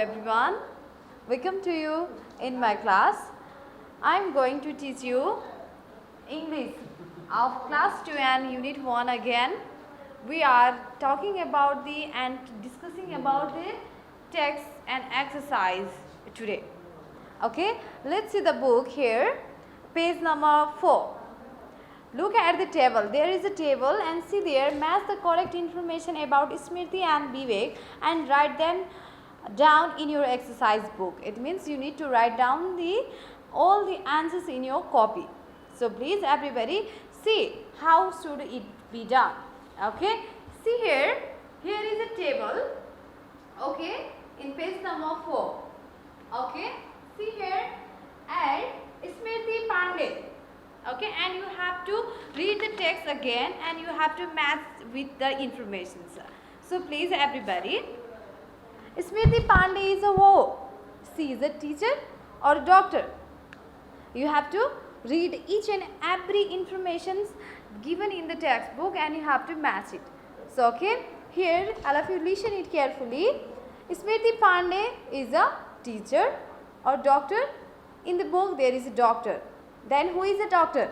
everyone, welcome to you in my class. I am going to teach you English of class 2 and unit 1 again. We are talking about and discussing about the text and exercise today. Okay, let's see the book here, page number 4. Look at the table. There is a table and see there, match the correct information about Smriti and Vivek and write them down in your exercise book. It means you need to write down all the answers in your copy. So please everybody see how should it be done. Okay, see here is a table. Okay, in page number 4. Okay, see here, and Smriti Pandey. Okay, and you have to read the text again and you have to match with the information. So please everybody, Smriti Pandey is a who? She is a teacher or a doctor. You have to read each and every information given in the textbook and you have to match it. So okay, here all of you listen it carefully. Smriti Pandey is a teacher or doctor. In the book there is a doctor. Then who is a doctor?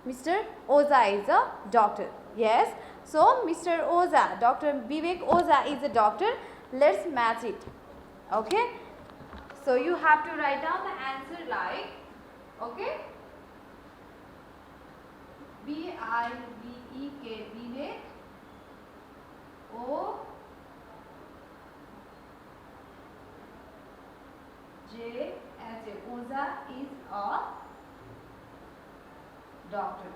Mr. Oza is a doctor. Yes. So Mr. Oza, Dr. Vivek Oza is a doctor. Let's match it. Okay. So you have to write down the answer like, okay, B-I-V-E-K, Vivek, O, J, as a Oza is a doctor.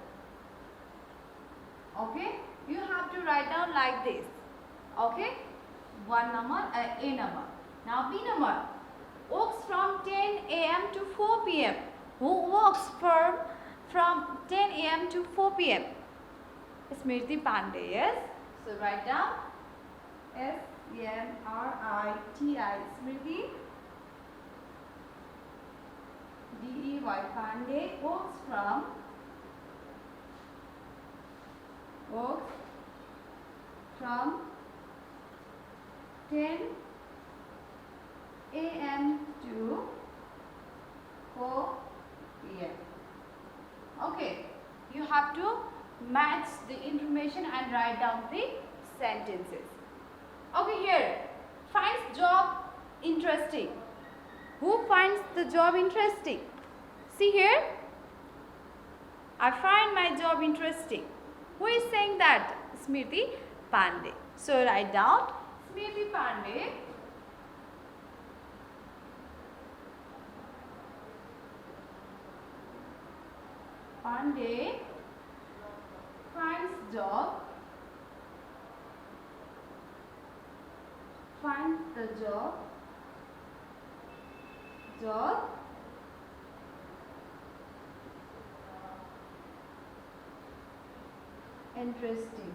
Okay, you have to write down like this. Okay, one number, A number. Now B number. Works from 10 a.m. to 4 p.m. Who works from 10 a.m. to 4 p.m.? Smriti Pandey. Yes. So write down S-M-R-I-T-I. Smriti D-E-Y Pandey works from 10 a.m. to 4 p.m. Okay, you have to match the information and write down the sentences. Okay, here, finds job interesting. Who finds the job interesting? See here, I find my job interesting. Who is saying that? Smriti Pandey. So write down Smriti Pandey finds the job interesting.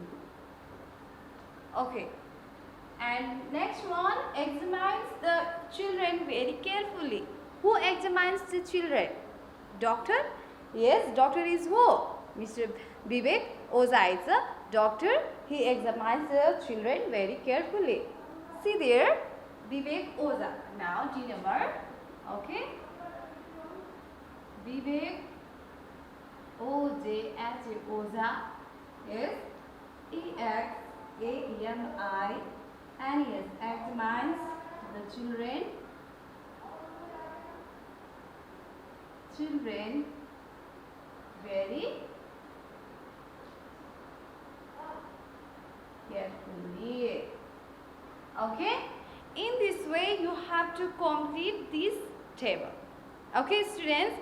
Okay, and next one, examines the children very carefully. Who examines the children? Doctor? Yes, doctor is who? Mr. Vivek Oza is a doctor. He examines the children very carefully. See there, Vivek Oza. Now D number. Okay, Vivek O-J-H-A Oza. Yes, E-X-A-M-I-N-E-S, examines the children very carefully. Okay, in this way you have to complete this table. Okay, students.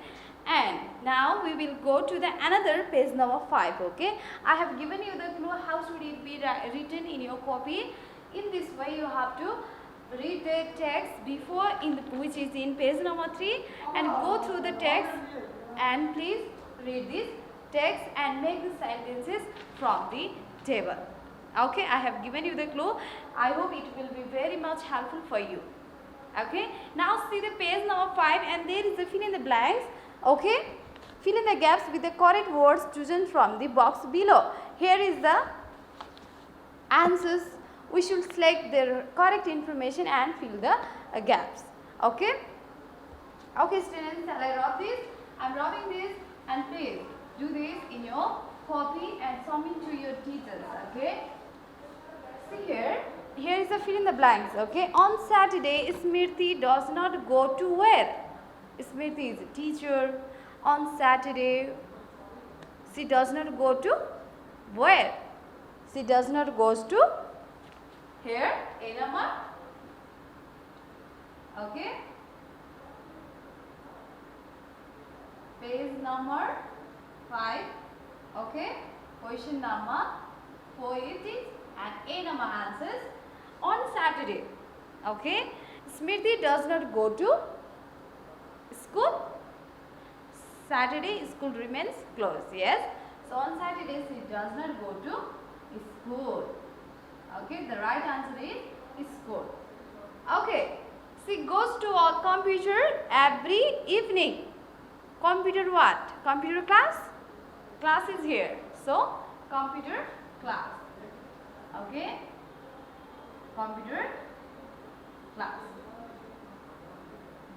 And now we will go to the another page number 5. Okay, I have given you the clue how should it be written in your copy. In this way you have to read the text before which is in page number 3 and go through the text and please read this text and make the sentences from the table. Okay, I have given you the clue. I hope it will be very much helpful for you. Okay, now see the page number 5 and there is a fill in the blanks. Okay, fill in the gaps with the correct words chosen from the box below. Here is the answers we should select the correct information and fill the gaps. Okay. Okay, students, shall I rub this? I'm rubbing this, and please do this in your copy and submit to your teachers. Okay. See here. Here is a fill in the blanks. Okay. On Saturday, Smriti does not go to where? Smriti is a teacher. On Saturday, she does not go to where? She does not goes to here. A number. Okay. Page number 5. Okay. Question number 480 and A number answers. On Saturday. Okay. Smriti does not go to school. Saturday school remains closed. Yes. So on Saturday she does not go to school. Okay. The right answer is school. Okay. She goes to a computer every evening. Computer what? Computer class? Class is here. So computer class. Okay. Computer class.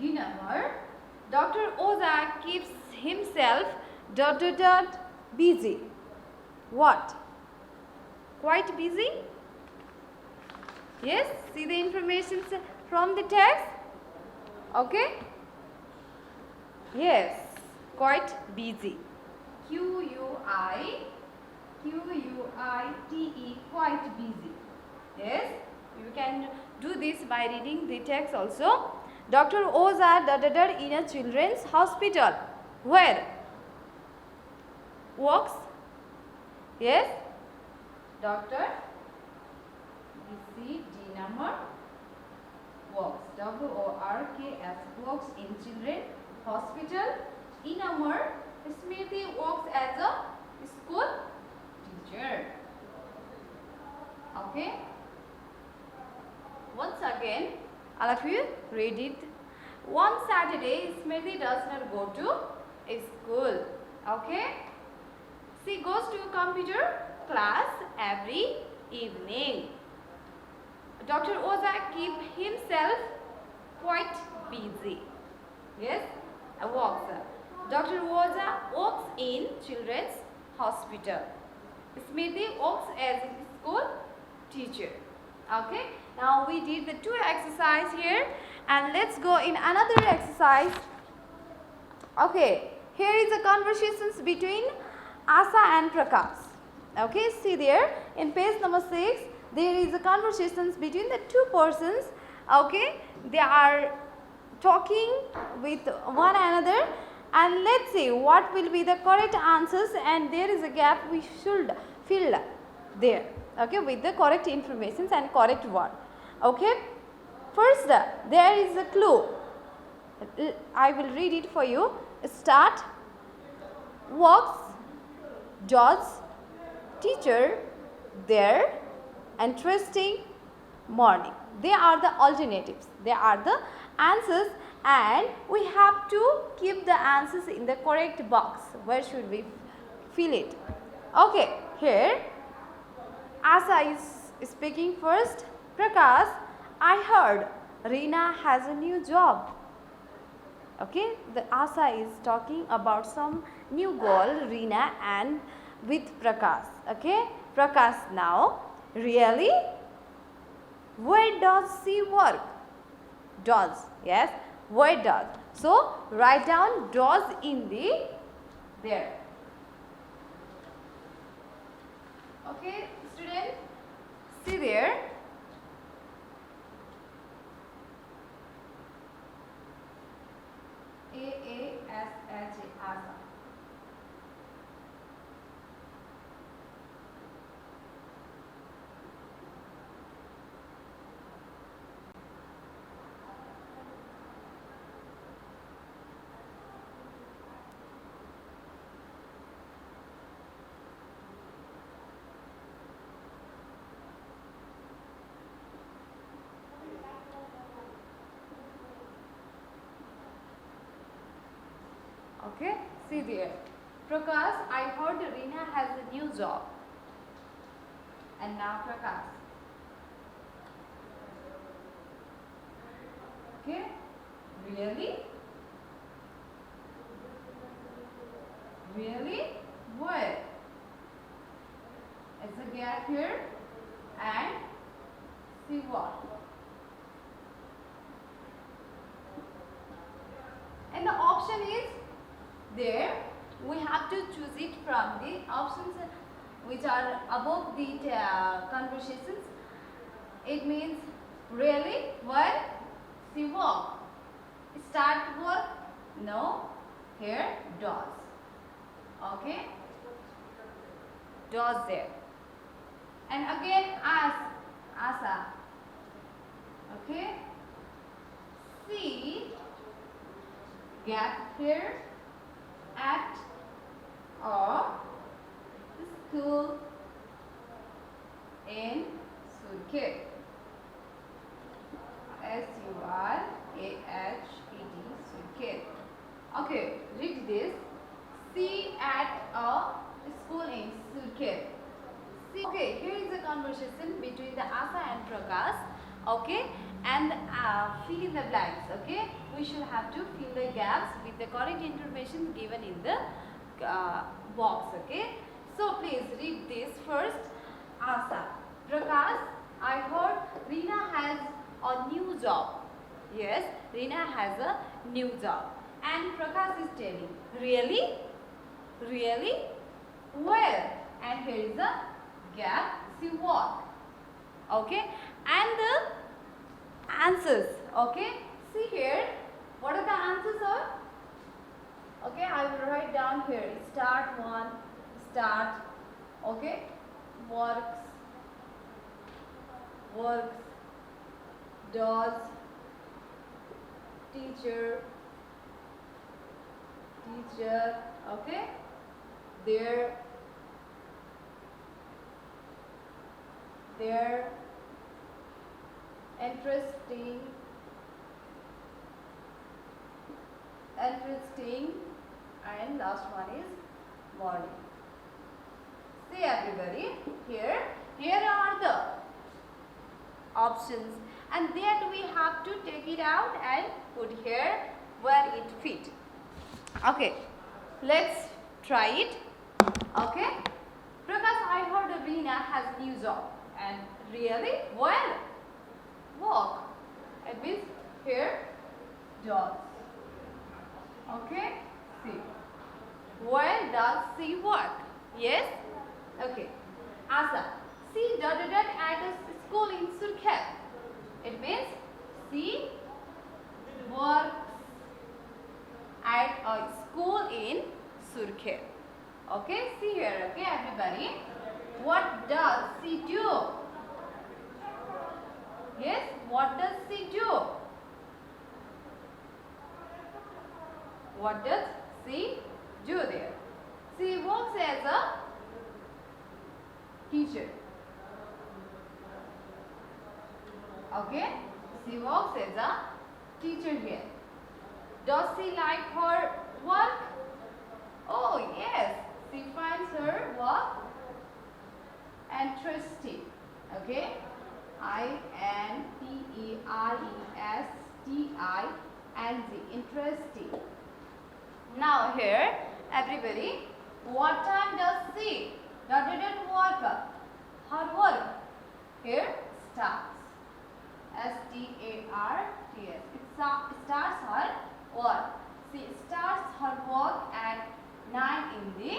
D number. Dr. Oza keeps himself ... busy. What? Quite busy? Yes, see the information from the text. Okay. Yes, quite busy. Q-U-I-T-E, quite busy. Yes, you can do this by reading the text also. Dr. Oza ... in a children's hospital. Where? Works? Yes. Doctor. D number. Works. W-O-R-K-S. Works in children's hospital. E number. Smriti works as a school teacher. Okay. Once again, all of you read it. One Saturday, Smriti does not go to school. Okay. She goes to computer class every evening. Dr. Oza keeps himself quite busy. Yes, works. Dr. Oza works in children's hospital. Smriti works as a school teacher. Okay. Now we did the 2 exercise here, and let's go in another exercise. Okay. Here is the conversations between Asa and Prakash. Okay. See there in page number 6. There is a conversations between the 2 persons. Okay. They are talking with one another, and let's see what will be the correct answers, and there is a gap we should fill there. Okay, with the correct informations and correct word. Okay. First, there is a clue. I will read it for you. Start. Walks. Does. Teacher. There. Interesting. Morning. They are the alternatives. They are the answers, and we have to keep the answers in the correct box. Where should we fill it? Okay. Here Asa is speaking first. Prakash, I heard Reena has a new job. Okay, the Asa is talking about some new girl, Reena, and with Prakash. Okay, Prakash now, really? Where does she work? Does, yes, where does? So, write down does in the there. Okay, student, see there. A-S-H-A, Asa. Okay, see there. Prakash, I heard Reena has a new job. And now Prakash. Okay, really? Really? Where? It's a gap here and see what? And the option is there. We have to choose it from the options which are above the conversations. It means really, where, see walk. Start work, no, here does. Okay, does there. And again asa. Okay, see gap here at or school in Surkhet. Surkhet. Okay, read this. See at a school in Surkhet. Okay, here is a conversation between the Asa and Prakash. Okay, and fill in the blanks. Okay, we should have to fill the gaps with the correct information given in the box. Okay, so please read this first. Asa, Prakash, I heard Reena has a new job. Yes, Reena has a new job. And Prakash is telling, really? Really? Where? And here is a gap, see what? Okay, and the answers. Okay, see here, what are the answers are? Okay, I will write down here. Start one, start. Okay, works, does, teacher. Okay, there, interesting, and last one is morning. See everybody, here are the options, and then we have to take it out and put here where it fit. Okay, let's try it. Okay, Prakash, I heard Reena has new job. And really? Where? Work. It means here does. Okay, see. Where does she work? Yes? Okay. Asa, she at a school in Surkhet. It means she works at a school in Surkhet. Okay, see here, okay, everybody. What does she do? Yes, what does she do? What does she do there? She works as a teacher. Okay, she works as a teacher here. Does she like her work? Oh yes, she finds her work interesting. Okay, interesting, interesting. Now here, everybody, what time does she work? Her work here starts. S-T-A-R-T-S. It starts her work. She starts her work at 9 in the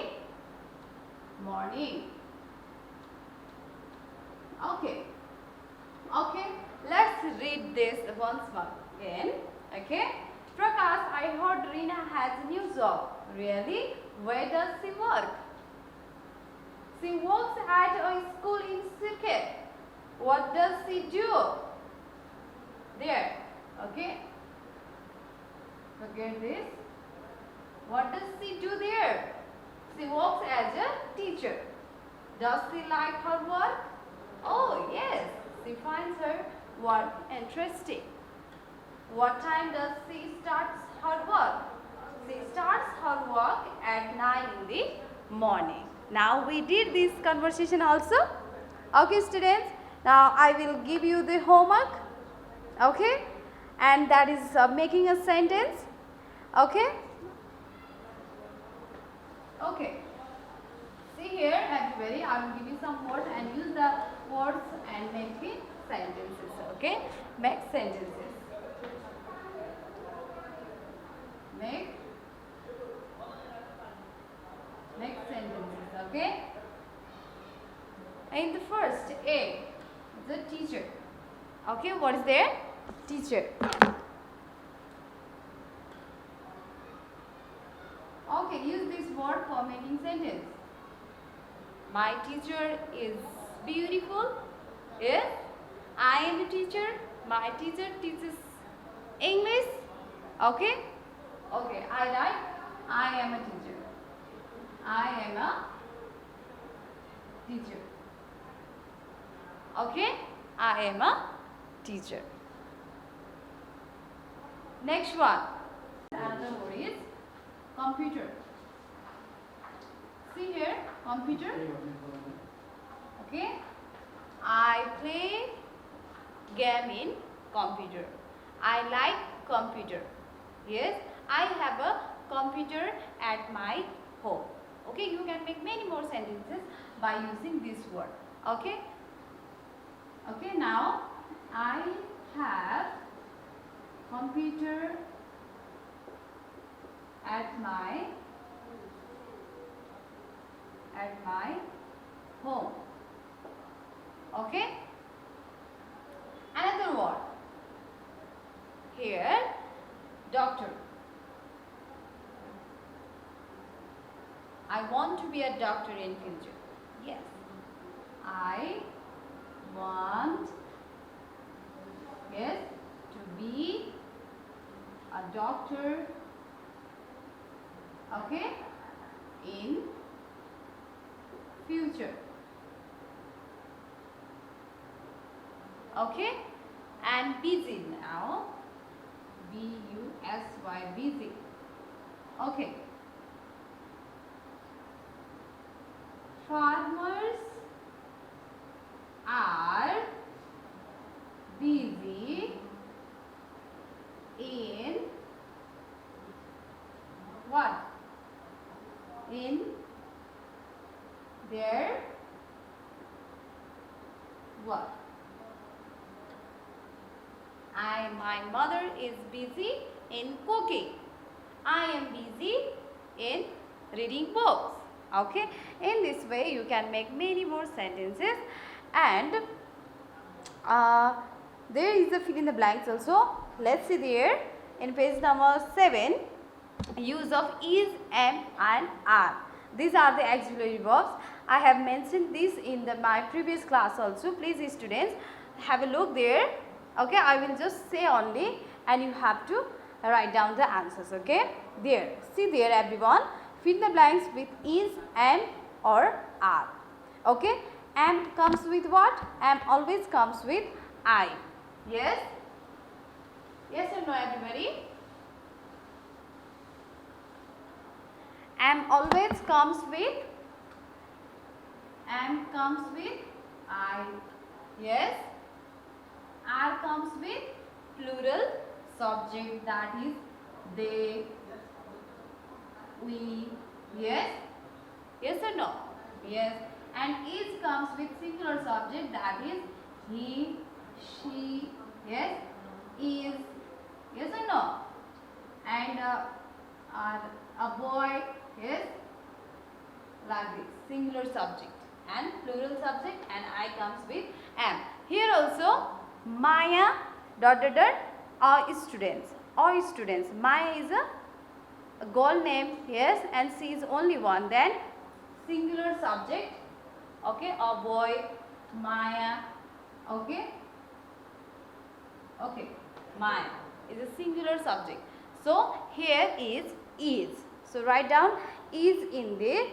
morning. Okay. Okay. Let's read this once more again. Okay. Prakash, I heard Reena has a new job. Really? Where does she work? She works at a school in Surkhet. What does she do? There. Okay. Forget this. What does she do there? She works as a teacher. Does she like her work? Oh yes, she finds her work interesting. What time does she start her work? She starts her work at 9 in the morning. Now we did this conversation also. Okay students, now I will give you the homework. Okay, and that is making a sentence. Okay. Okay. See here, everybody, I will give you some words and use the words and make the sentences. Okay. Make sentences. Make sentences. Okay. In the first A, the teacher. Okay, what is there? Teacher. Okay, use this word for making sentence. My teacher is beautiful. Yes, I am a teacher. My teacher teaches English. Okay. Okay, I write I am a teacher. I am a teacher. Okay, I am a teacher. Next one. Another word is computer. See here, computer. Okay, I play game in computer. I like computer. Yes, I have a computer at my home. Okay, you can make many more sentences by using this word. Okay. Okay, now I have computer at my home. Okay. Another word. Here, doctor. I want to be a doctor in future. Yes. I want, yes, to be a doctor, okay, in future. Okay, and busy now, B-U-S-Y, busy. Okay. Farmers are busy in what? In their work. My mother is busy in cooking. I am busy in reading books. Okay, in this way you can make many more sentences, and there is a fill in the blanks also. Let's see there in page number 7, use of is, am and are. These are the auxiliary verbs. I have mentioned this in my previous class also. Please students, have a look there. Okay, I will just say only and you have to write down the answers. Okay, there, see there everyone, fill the blanks with is, am or are. Okay, am comes with what? Am always comes with I. Yes? Yes or no everybody? Am always comes with I. Yes? Are comes with plural subject, that is they, we. Yes? Yes or no? Yes. And is comes with singular subject, that is he, she. Yes? Is. Yes or no? And a boy. Yes? Like this, singular subject and plural subject, and I comes with am. Here also Maya are students. Maya is a girl name, yes, and she is only one. Then singular subject, okay, a boy, Maya, okay, okay, Maya is a singular subject. So here is. So write down is in the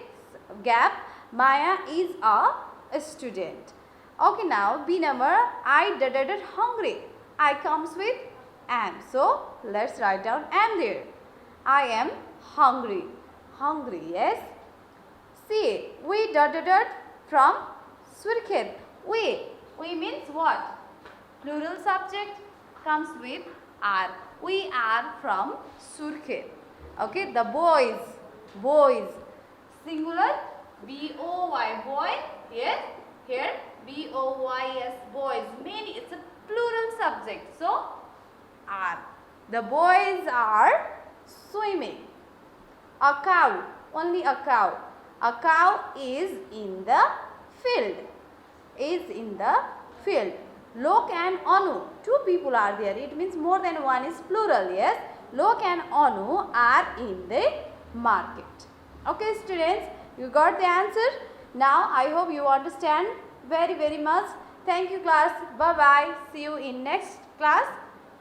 gap. Maya is a student. Okay, now B number, I hungry. I comes with am. So let's write down am there. I am hungry. Hungry, yes. C, we from Surkhet. We means what? Plural subject comes with are. We are from Surkhet. Okay, the boys, singular, B-O-Y, boy, yes, here, B-O-Y-S, boys, many, it's a plural subject, so, are. The boys are swimming. A cow, only a cow. A cow is in the field. Lok and Anu, two people are there. It means more than one is plural, yes. Lok and Anu are in the market. Okay, students, you got the answer. Now, I hope you understand very much. Thank you, class. Bye-bye. See you in next class.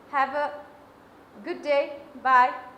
Have a good day. Bye.